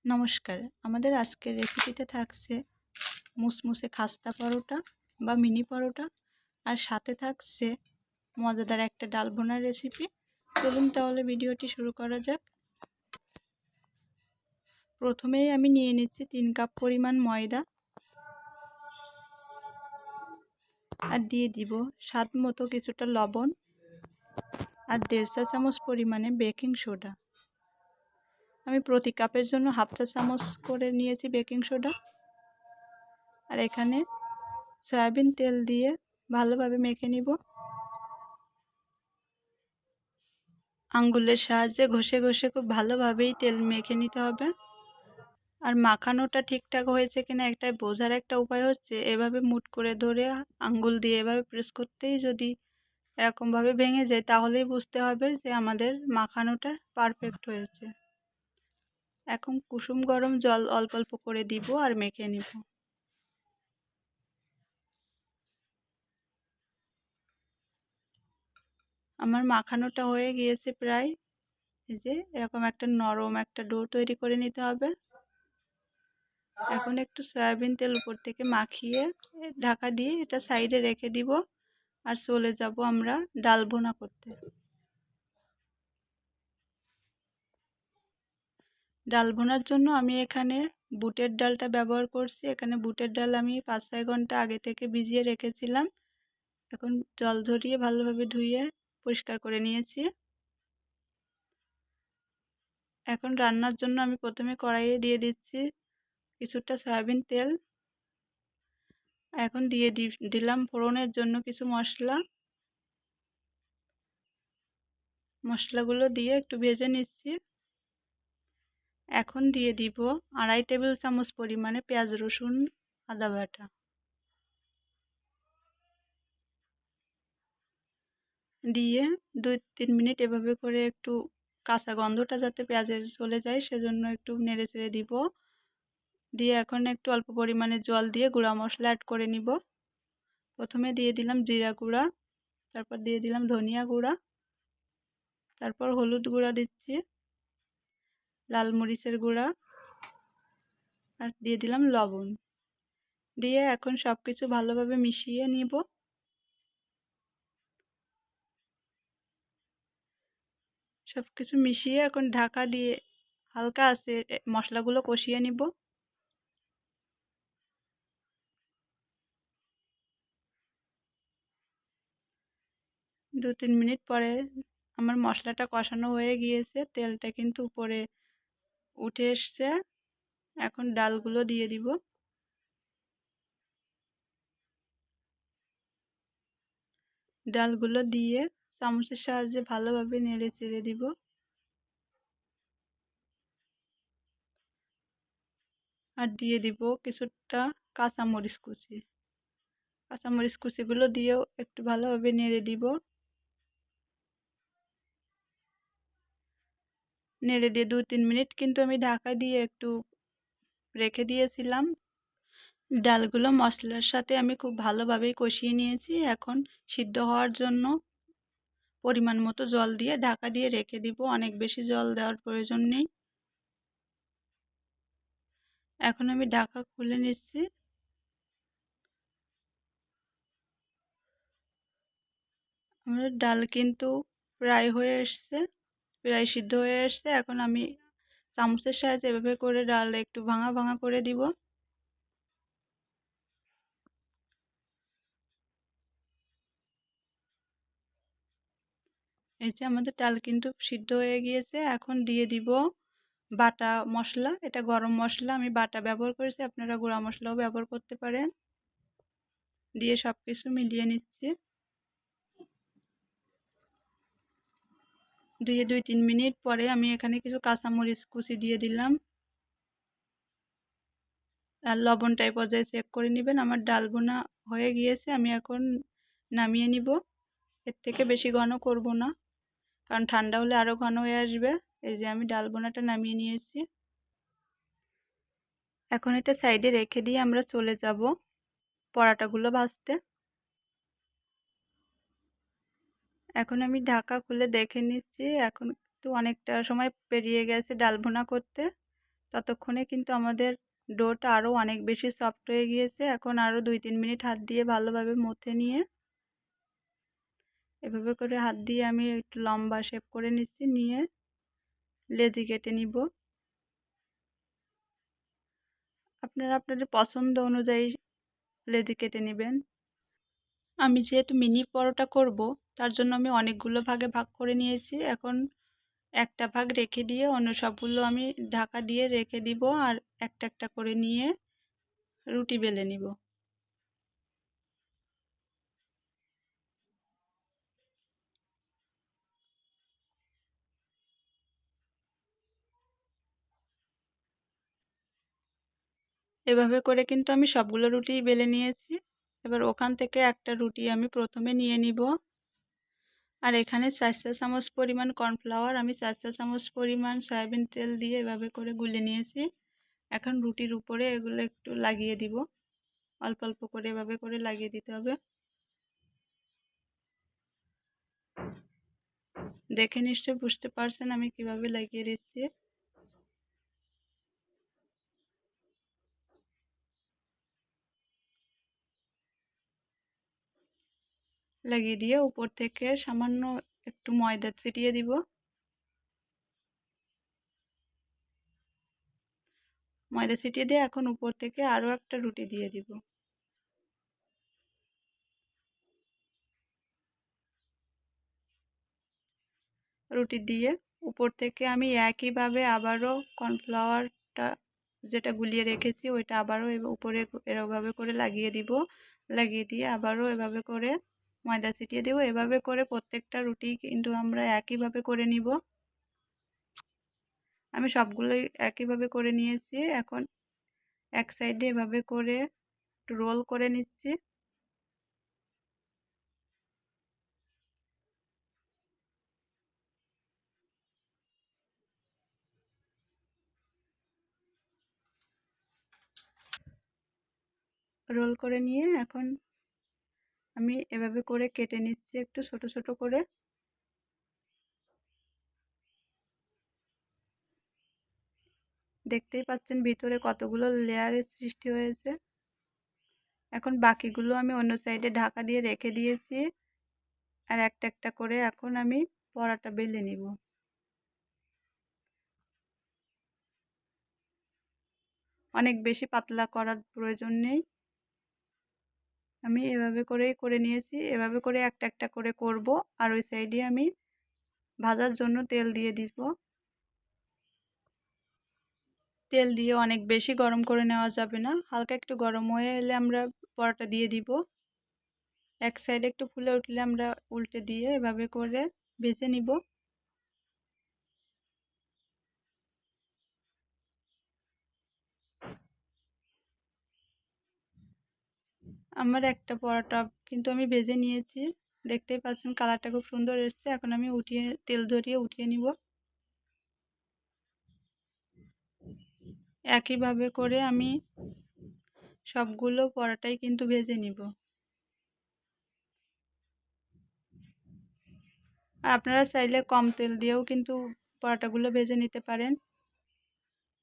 নমস্কার, আমাদের আজকের রেসিপিতে থাকছে মুসমুসে খাস্তা পরোটা বা মিনি পরোটা, আর সাথে থাকছে মজাদার একটা ডাল ভুনার রেসিপি। চলুন তাহলে ভিডিওটি শুরু করা যাক। প্রথমেই আমি নিয়ে নিচ্ছি 3 কাপ পরিমাণ ময়দা, আর দিয়ে দিব স্বাদ মতো কিছুটা লবণ আর 1.5 চা চামচ পরিমাণে বেকিং সোডা। আমি প্রতি কাপের জন্য 1/2 চা চামচ করে নিয়েছি বেকিং সোডা। আর এখানে সয়াবিন তেল দিয়ে ভালোভাবে মেখে নিব। আঙ্গুলের সাহায্যে ঘষে ঘষে খুব ভালোভাবেই তেল মেখে নিতে হবে। আর মাখানোটা ঠিকঠাক হয়েছে কিনা একটা বোঝার একটা উপায় হচ্ছে এভাবে মুঠ করে ধরে আঙ্গুল দিয়ে এভাবে প্রেস করতেই যদি এরকমভাবে ভেঙে যায় তাহলেই বুঝতে হবে যে আমাদের মাখানোটা পারফেক্ট হয়েছে। এখন কুসুম গরম জল অল্প অল্প করে দিব আর মেখে নিব। আমার মাখানোটা হয়ে গিয়েছে প্রায়। এই যে এরকম একটা নরম একটা ডো তৈরি করে নিতে হবে। এখন একটু সয়াবিন তেল উপর থেকে মাখিয়ে ঢাকা দিয়ে এটা সাইডে রেখে দিব, আর চলে যাব আমরা ডাল ভুনা করতে। ডাল ভুনার জন্য আমি এখানে বুটের ডালটা ব্যবহার করছি। এখানে বুটের ডাল আমি 5-6 ঘন্টা আগে থেকে ভিজিয়ে রেখেছিলাম। এখন জল ঝরিয়ে ভালোভাবে ধুয়ে পরিষ্কার করে নিয়েছি। এখন রান্নার জন্য আমি প্রথমে কড়াইয়ে দিয়ে দিচ্ছি কিছুটা সয়াবিন তেল। এখন দিয়ে দিলাম ফোড়নের জন্য কিছু মশলা। মশলাগুলো দিয়ে একটু ভেজে নিচ্ছি। এখন দিয়ে দিব 2.5 টেবিল চামচ পরিমাণে পেঁয়াজ রসুন আদা বাটা। দিয়ে 2-3 মিনিট এভাবে করে একটু কাঁচা গন্ধটা যাতে পেঁয়াজের চলে যায় সেজন্য একটু নেড়ে চেড়ে দিব। দিয়ে এখন একটু অল্প পরিমাণে জল দিয়ে গুঁড়া মশলা অ্যাড করে নিব। প্রথমে দিয়ে দিলাম জিরা গুঁড়া, তারপর দিয়ে দিলাম ধনিয়া গুঁড়া, তারপর হলুদ গুঁড়া দিচ্ছি, লাল মরিচের গুঁড়া, আর দিয়ে দিলাম লবণ। দিয়ে এখন সব কিছু ভালোভাবে মিশিয়ে নিব। সব কিছু মিশিয়ে এখন ঢাকা দিয়ে হালকা আছে মশলাগুলো কষিয়ে নিব। 2-3 মিনিট পরে আমার মশলাটা কষানো হয়ে গিয়েছে, তেলটা কিন্তু উপরে উঠে এসছে। এখন ডালগুলো দিয়ে দিব। ডালগুলো দিয়ে চামচের সাহায্যে ভালোভাবে নেড়ে চেড়ে দিব। আর দিয়ে দিব কিছুটা কাঁচামরিচ কুচি। কাঁচামরিচ কুচিগুলো দিয়েও একটু ভালোভাবে নেড়ে দিব। নেড়ে দিয়ে 2-3 মিনিট কিন্তু আমি ঢাকা দিয়ে একটু রেখে দিয়েছিলাম। ডালগুলো মশলার সাথে আমি খুব ভালোভাবেই কষিয়ে নিয়েছি। এখন সিদ্ধ হওয়ার জন্য পরিমাণ মতো জল দিয়ে ঢাকা দিয়ে রেখে দিব। অনেক বেশি জল দেওয়ার প্রয়োজন নেই। এখন আমি ঢাকা খুলে নিচ্ছি। আমাদের ডাল কিন্তু প্রায় হয়ে এসছে, প্রায় সিদ্ধ হয়ে এসছে। এখন আমি চামচের সাহায্যে এভাবে করে ডাল একটু ভাঙা ভাঙা করে দিব। এই যে আমাদের ডাল কিন্তু সিদ্ধ হয়ে গিয়েছে। এখন দিয়ে দিব বাটা মশলা। এটা গরম মশলা আমি বাটা ব্যবহার করেছি, আপনারা গুঁড়া মশলাও ব্যবহার করতে পারেন। দিয়ে সব কিছু মিলিয়ে নিচ্ছি। দিয়ে 2-3 মিনিট পরে আমি এখানে কিছু কাঁচামরিচ কুচি দিয়ে দিলাম। আর লবণটা এই পর্যায়ে চেক করে নেবেন। আমার ডাল বোনা হয়ে গিয়েছে, আমি এখন নামিয়ে নিব। এর থেকে বেশি ঘন করব না, কারণ ঠান্ডা হলে আরও ঘন হয়ে আসবে। এই যে আমি ডাল বোনাটা নামিয়ে নিয়েছি। এখন এটা সাইডে রেখে দিয়ে আমরা চলে যাব পরাটাগুলো ভাজতে। এখন আমি ঢাকা খুলে দেখে নিচ্ছি। এখন তো অনেকটা সময় পেরিয়ে গেছে ডাল ভুনা করতে। ততক্ষণে কিন্তু আমাদের ডোটা আরও অনেক বেশি সফট হয়ে গিয়েছে। এখন আরও 2-3 মিনিট হাত দিয়ে ভালোভাবে মথে নিয়ে এভাবে করে হাত দিয়ে আমি একটু লম্বা শেপ করে নিচ্ছি, নিয়ে লেচি কেটে নিব। আপনারা আপনাদের পছন্দ অনুযায়ী লেচি কেটে নেবেন। আমি যেহেতু মিনি পরোটা করব, তার জন্য আমি অনেকগুলো ভাগে ভাগ করে নিয়েছি। এখন একটা ভাগ রেখে দিয়ে অন্য সবগুলো আমি ঢাকা দিয়ে রেখে দিব, আর একটা একটা করে নিয়ে রুটি বেলে নিব। এভাবে করে কিন্তু আমি সবগুলো রুটি বেলে নিয়েছি। এবার ওখান থেকে একটা রুটি আমি প্রথমে নিয়ে নিব। আর এখানে 4 চা চামচ পরিমাণ কর্নফ্লাওয়ার, আমি 4 চা চামচ পরিমাণ সয়াবিন তেল দিয়ে এভাবে করে গুলে নিয়েছি। এখন রুটির উপরে এগুলো একটু লাগিয়ে দিব, অল্প অল্প করে এভাবে করে লাগিয়ে দিতে হবে। দেখে নিশ্চয় বুঝতে পারছেন আমি কিভাবে লাগিয়ে দিচ্ছি। লাগিয়ে দিয়ে উপর থেকে সামান্য একটু ময়দা ছিটিয়ে দিব। ময়দা ছিটিয়ে দিয়ে এখন উপর থেকে আরও একটা রুটি দিয়ে দিব। রুটি দিয়ে উপর থেকে আমি একইভাবে আবারও কর্নফ্লাওয়ারটা যেটা গুলিয়ে রেখেছি ওইটা আবারও উপরে এভাবে করে লাগিয়ে দিব। লাগিয়ে দিয়ে আবারও এভাবে করে ময়দা ছিটিয়ে দেব। এভাবে করে প্রত্যেকটা রুটি কিন্তু আমরা একইভাবে করে নিব। আমি সবগুলোই একইভাবে করে নিয়েছি। এখন এক সাইডে এভাবে করে একটু রোল করে নিচ্ছি। রোল করে নিয়ে এখন আমি এভাবে করে কেটে নিচ্ছি একটু ছোট ছোট করে। দেখতেই পাচ্ছেন ভিতরে কতগুলো লেয়ারের সৃষ্টি হয়েছে। এখন বাকিগুলো আমি অন্য সাইডে ঢাকা দিয়ে রেখে দিয়েছি, আর একটা একটা করে এখন আমি পরোটা বেলে নিব। অনেক বেশি পাতলা করার প্রয়োজন নেই, আমি এভাবে করেই করে নিয়েছি। এভাবে করে একটা একটা করে করব, আর ওই সাইডে আমি ভাজার জন্য তেল দিয়ে দিব। তেল দিয়ে অনেক বেশি গরম করে নেওয়া যাবে না, হালকা একটু গরম হয়ে এলে আমরা পরোটা দিয়ে দিব। এক সাইডে একটু ফুলে উঠলে আমরা উল্টে দিয়ে এভাবে করে ভেজে নিব। আমার একটা পরোটা কিন্তু আমি ভেজে নিয়েছি, দেখতেই পাচ্ছেন কালারটা খুব সুন্দর এসেছে। এখন আমি উঠিয়ে তেল ঝরিয়ে উঠিয়ে নিব। একইভাবে করে আমি সবগুলো পরোটাই কিন্তু ভেজে নিব। আর আপনারা চাইলে কম তেল দিয়েও কিন্তু পরোটাগুলো ভেজে নিতে পারেন।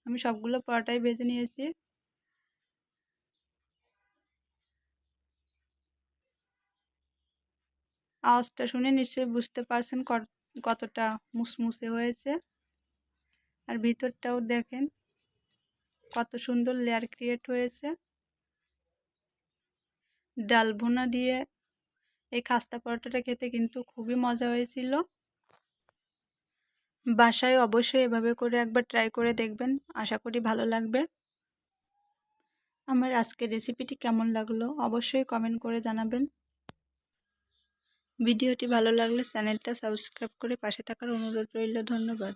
আমি সবগুলো পরোটাই ভেজে নিয়েছি। আওয়াজটা শুনে নিশ্চয়ই বুঝতে পারছেন কতটা মুসমুসে হয়েছে। আর ভিতরটাও দেখেন কত সুন্দর লেয়ার ক্রিয়েট হয়েছে। ডাল ভুনা দিয়ে এই খাস্তা পরোটাটা খেতে কিন্তু খুবই মজা হয়েছিল। বাসায় অবশ্যই এভাবে করে একবার ট্রাই করে দেখবেন, আশা করি ভালো লাগবে। আমার আজকের রেসিপিটি কেমন লাগলো অবশ্যই কমেন্ট করে জানাবেন। ভিডিওটি ভালো লাগলে চ্যানেলটা সাবস্ক্রাইব করে পাশে থাকার অনুরোধ রইল। ধন্যবাদ।